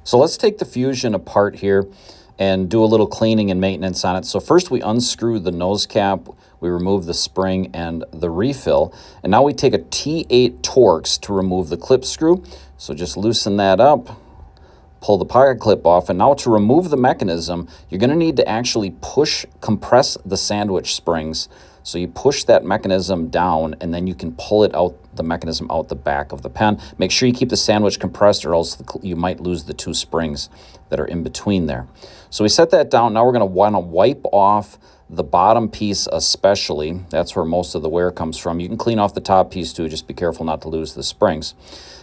So let's take the Fusion apart here and do a little cleaning and maintenance on it. So first we unscrew the nose cap, we remove the spring and the refill, and now we take a T8 Torx to remove the clip screw. So just loosen that up, pull the pocket clip off, and now to remove the mechanism, you're going to need to actually compress the sandwich springs. So you push that mechanism down, and then you can pull it out, the mechanism out the back of the pen. Make sure you keep the sandwich compressed, or else you might lose the two springs that are in between there. So we set that down. Now we're going to want to wipe off the bottom piece especially. That's where most of the wear comes from. You can clean off the top piece too, just be careful not to lose the springs.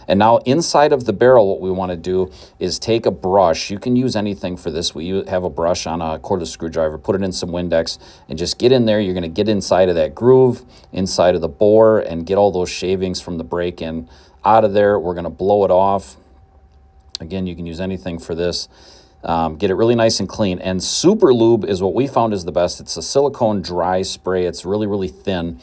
And now inside of the barrel, what we want to do is take a brush. You can use anything for this. We have a brush on a cordless screwdriver, put it in some Windex, and just get in there. You're going to get inside of that groove, inside of the bore, and get all those shavings from the break-in out of there. We're going to blow it off. Again, you can use anything for this. Get it really nice and clean. And Super Lube is what we found is the best. It's a silicone dry spray. It's really, really thin.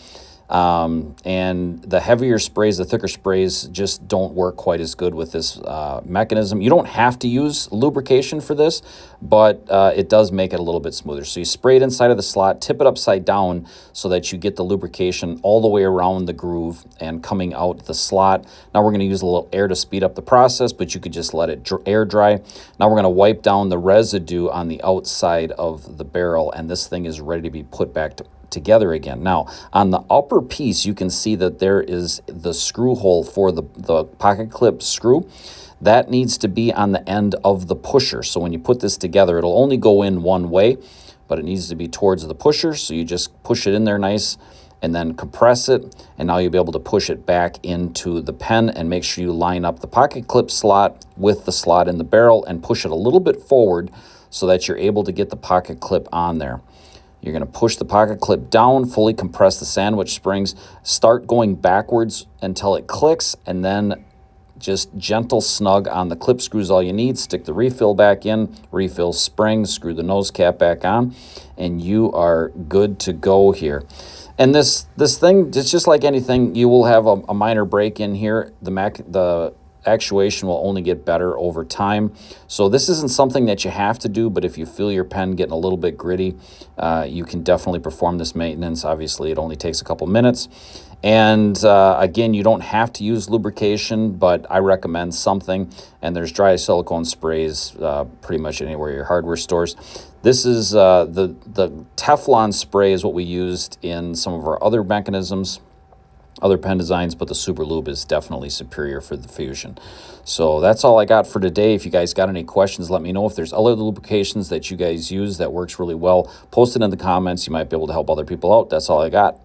And the heavier sprays, the thicker sprays, just don't work quite as good with this mechanism. You don't have to use lubrication for this, but it does make it a little bit smoother. So you spray it inside of the slot, tip it upside down so that you get the lubrication all the way around the groove and coming out the slot. Now we're going to use a little air to speed up the process, but you could just let it air dry. Now we're going to wipe down the residue on the outside of the barrel, and this thing is ready to be put back together again. Now, on the upper piece, you can see that there is the screw hole for the pocket clip screw. That needs to be on the end of the pusher. So when you put this together, it'll only go in one way, but it needs to be towards the pusher. So you just push it in there nice and then compress it. And now you'll be able to push it back into the pen, and make sure you line up the pocket clip slot with the slot in the barrel and push it a little bit forward so that you're able to get the pocket clip on there. You're going to push the pocket clip down, fully compress the sandwich springs, start going backwards until it clicks, and then just gentle snug on the clip screws all you need. Stick the refill back in, refill springs, screw the nose cap back on, and you are good to go here. And this thing, it's just like anything, you will have a minor break in here. The actuation will only get better over time. So this isn't something that you have to do, but if you feel your pen getting a little bit gritty, you can definitely perform this maintenance. Obviously, it only takes a couple minutes. And again, you don't have to use lubrication, but I recommend something. And there's dry silicone sprays pretty much anywhere your hardware stores. This is the Teflon spray is what we used in some of our other mechanisms, other pen designs, but the Super Lube is definitely superior for the Fusion. So that's all I got for today. If you guys got any questions, let me know. If there's other lubrications that you guys use that works really well, post it in the comments. You might be able to help other people out. That's all I got.